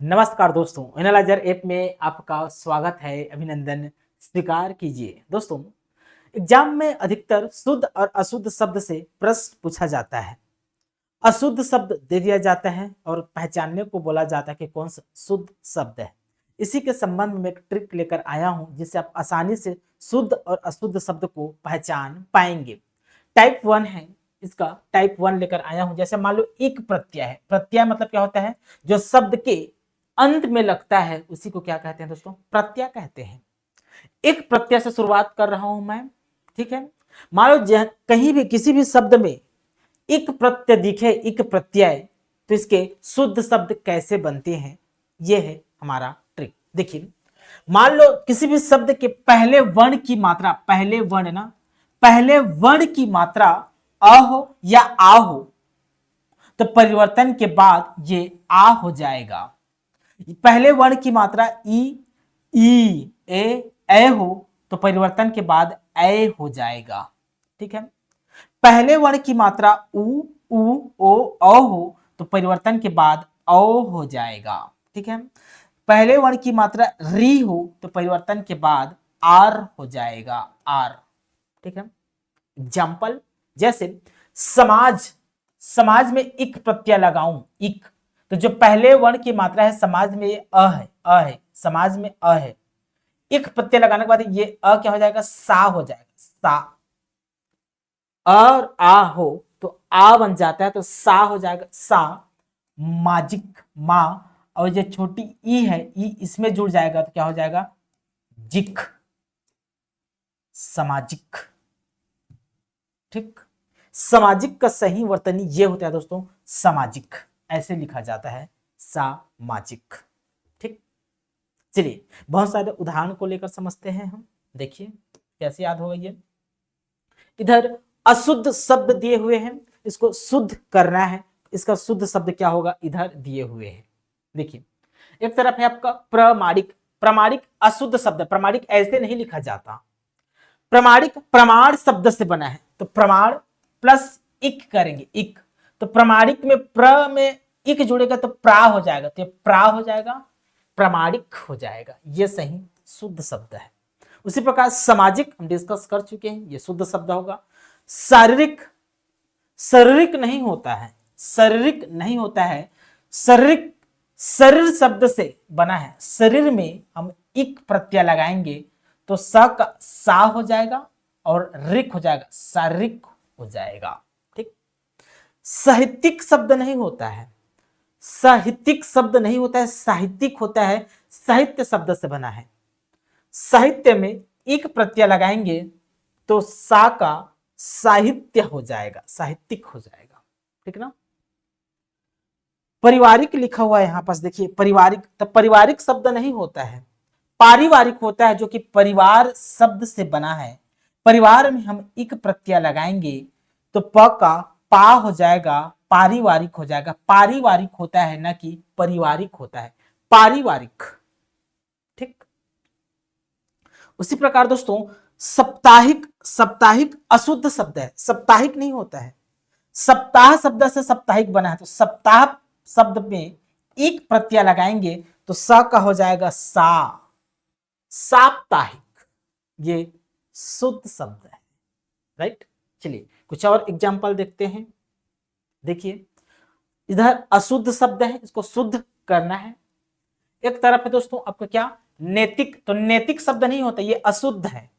नमस्कार दोस्तों, analyser app में आपका स्वागत है। अभिनंदन स्वीकार कीजिए। दोस्तों, एग्जाम में अधिकतर शुद्ध और अशुद्ध शब्द से प्रश्न पूछा जाता है। अशुद्ध शब्द दे दिया जाता है और पहचानने को बोला जाता है कि कौन सा शुद्ध शब्द है। इसी के संबंध में एक ट्रिक लेकर आया हूं जिससे आप आसानी से शुद्ध और अशुद्ध शब्द को पहचान पाएंगे। टाइप 1 है इसका। टाइप 1 लेकर आया हूं। जैसे मान लो एक प्रत्यय है। प्रत्यय मतलब क्या होता है? जो शब्द के अंत में लगता है उसी को क्या कहते हैं दोस्तों? प्रत्यय कहते हैं। एक प्रत्यय से शुरुआत कर रहा हूं मैं, ठीक है। मान लो कहीं भी किसी भी शब्द में एक प्रत्यय दिखे, एक प्रत्यय, तो इसके शुद्ध शब्द कैसे बनते हैं, यह है हमारा ट्रिक। देखिए, मान लो किसी भी शब्द के पहले वर्ण की मात्रा, पहले वर्ण की मात्रा अ हो या आ हो, तो परिवर्तन के बाद ये आ हो जाएगा। पहले वर्ण की मात्रा ई ए हो तो परिवर्तन के बाद ए हो जाएगा, ठीक है। पहले वर्ण की मात्रा उ ओ हो तो परिवर्तन के बाद ओ हो जाएगा, ठीक है। पहले वर्ण की मात्रा री हो तो परिवर्तन के बाद आर हो जाएगा, आर, ठीक है। एग्जाम्पल, जैसे समाज में एक प्रत्यय लगाऊं, इक, तो जो पहले वर्ण की मात्रा है समाज में ये अ है, समाज में अ है। एक प्रत्यय लगाने के बाद ये अ क्या हो जाएगा? सा हो जाएगा, सा। और आ हो तो आ बन जाता है तो सा हो जाएगा, सा। माजिक, मा, और जो छोटी ई है, ई इसमें जुड़ जाएगा तो क्या हो जाएगा? जिक, सामाजिक, ठीक। सामाजिक का सही वर्तनी ये होता है दोस्तों, सामाजिक, ऐसे लिखा जाता है, सामाजिक, ठीक। चलिए, बहुत सारे उदाहरण को लेकर समझते हैं हम। देखिए कैसे याद होगा ये। इधर अशुद्ध शब्द दिए हुए हैं, इसको शुद्ध करना है। इसका शुद्ध शब्द क्या होगा? इधर दिए हुए हैं। देखिए, एक तरफ है आपका प्रमाणिक। प्रमाणिक अशुद्ध शब्द। प्रमाणिक ऐसे नहीं लिखा जाता। प्रमाणिक प्रमाण शब्द से बना है, तो प्रमाण प्लस इक करेंगे, इक, तो प्रमाणिक में प्र में इक जुड़ेगा तो प्रा हो जाएगा, तो प्रा हो जाएगा, प्रमाणिक हो जाएगा। ये सही शुद्ध शब्द है। उसी प्रकार सामाजिक हम डिस्कस कर चुके हैं, ये शुद्ध शब्द होगा। शारीरिक, शारीरिक नहीं होता है, शारीरिक नहीं होता है। शारीरिक शरीर शब्द से बना है। शरीर में हम इक प्रत्यय लगाएंगे तो स का सा हो जाएगा और रिक हो जाएगा, शारीरिक हो जाएगा, ठीक। साहित्यिक शब्द नहीं होता है, साहित्यिक शब्द नहीं होता है, साहित्यिक होता है। साहित्य शब्द से बना है। साहित्य में एक प्रत्यय लगाएंगे तो सा का साहित्य हो जाएगा, साहित्यिक हो जाएगा, ठीक ना। पारिवारिक लिखा हुआ है यहां पास, देखिए पारिवारिक, तो पारिवारिक शब्द नहीं होता है, पारिवारिक होता है, जो कि परिवार शब्द से बना है। परिवार में हम एक प्रत्यय लगाएंगे तो प का पा हो जाएगा, पारिवारिक हो जाएगा। पारिवारिक होता है ना कि पारिवारिक होता है, पारिवारिक, ठीक। उसी प्रकार दोस्तों साप्ताहिक, साप्ताहिक अशुद्ध शब्द है, साप्ताहिक नहीं होता है। सप्ताह शब्द से साप्ताहिक बना है, तो सप्ताह शब्द में एक प्रत्यय लगाएंगे तो स का हो जाएगा सा, साप्ताहिक। ये शुद्ध शब्द है, राइट। चलिए कुछ और एग्जांपल देखते हैं। देखिए, इधर अशुद्ध शब्द है, इसको शुद्ध करना है। एक तरफ है दोस्तों आपका क्या? नैतिक, तो नैतिक शब्द नहीं होता, ये अशुद्ध है।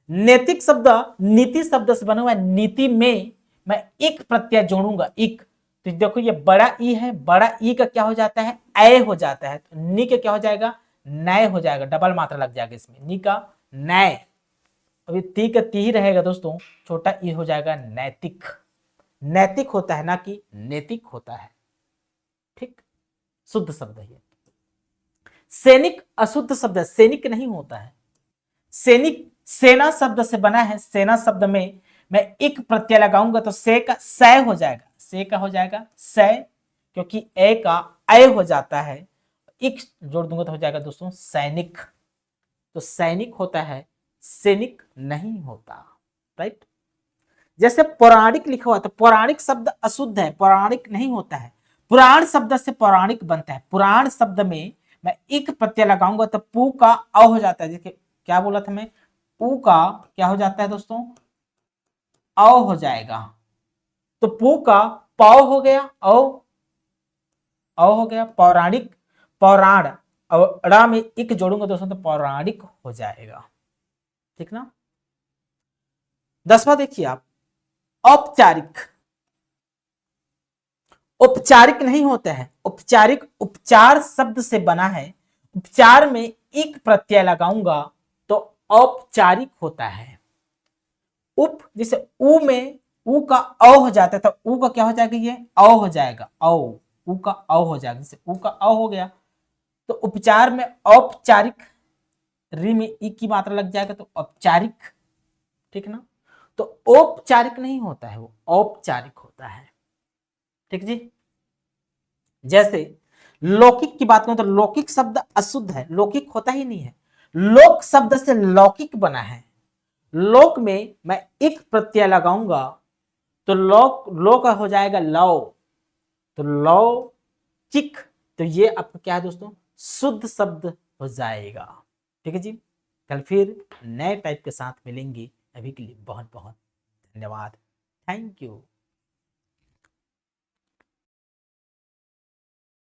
नैतिक शब्द नीति शब्द से बना हुआ है। नीति में मैं एक प्रत्यय जोड़ूंगा, एक, तो देखो ये बड़ा ई है, बड़ा ई का क्या हो जाता है? ए हो जाता है, तो नी का क्या हो जाएगा? नय हो जाएगा, डबल मात्रा लग जाएगा इसमें, नी का नय। अभी ती का ती ही रहेगा दोस्तों, छोटा ई हो जाएगा नैतिक। नैतिक होता है ना कि नैतिक होता है, ठीक। शुद्ध शब्द है। सैनिक अशुद्ध शब्द है, सैनिक नहीं होता है। सैनिक सेना शब्द से बना है। सेना शब्द में मैं एक प्रत्यय लगाऊंगा तो से का सै हो जाएगा, से का हो जाएगा सै, क्योंकि ए का ए हो जाता है, एक जोड़ दूंगा तो हो जाएगा दोस्तों सैनिक। तो सैनिक होता है, सैनिक नहीं होता, राइट। जैसे पौराणिक लिखा हुआ था, पौराणिक शब्द अशुद्ध है, पौराणिक नहीं होता है। पुराण शब्द से पौराणिक बनता है। पुराण शब्द में मैं एक प्रत्यय लगाऊंगा तो पू का अ हो जाता है। देखिए क्या बोला था मैं, पू का क्या हो जाता है दोस्तों, अ हो जाएगा। तो पू का पाव हो गया, अ हो गया। पौराणिक, पौराण और ड़ा में एक जोड़ूंगा दोस्तों तो पौराणिक हो जाएगा, ठीक ना। 10वां देखिए आप, औपचारिक। औपचारिक नहीं होता है, औपचारिक उपचार शब्द से बना है। उपचार में एक प्रत्यय लगाऊंगा तो औपचारिक होता है। उप जैसे उ में उ का अ हो जाता है तो उ का क्या हो जाएगा, ये अ हो जाएगा, औ उ का अ हो जाएगा। जैसे उ का अ हो गया तो उपचार में औपचारिक, री में ई की मात्रा लग जाएगा तो औपचारिक, ठीक ना। तो औपचारिक नहीं होता है, वो औपचारिक होता है, ठीक जी। जैसे लौकिक की बात करूं तो लौकिक शब्द अशुद्ध है, लौकिक होता ही नहीं है। लोक शब्द से लौकिक बना है। लोक में मैं एक प्रत्यय लगाऊंगा तो लोक, लोक हो जाएगा लौ, तो लौकिक, तो ये आपका क्या है दोस्तों, शुद्ध शब्द हो जाएगा, ठीक है जी। कल फिर नए टाइप के साथ मिलेंगे। अभी के लिए बहुत बहुत धन्यवाद, थैंक यू।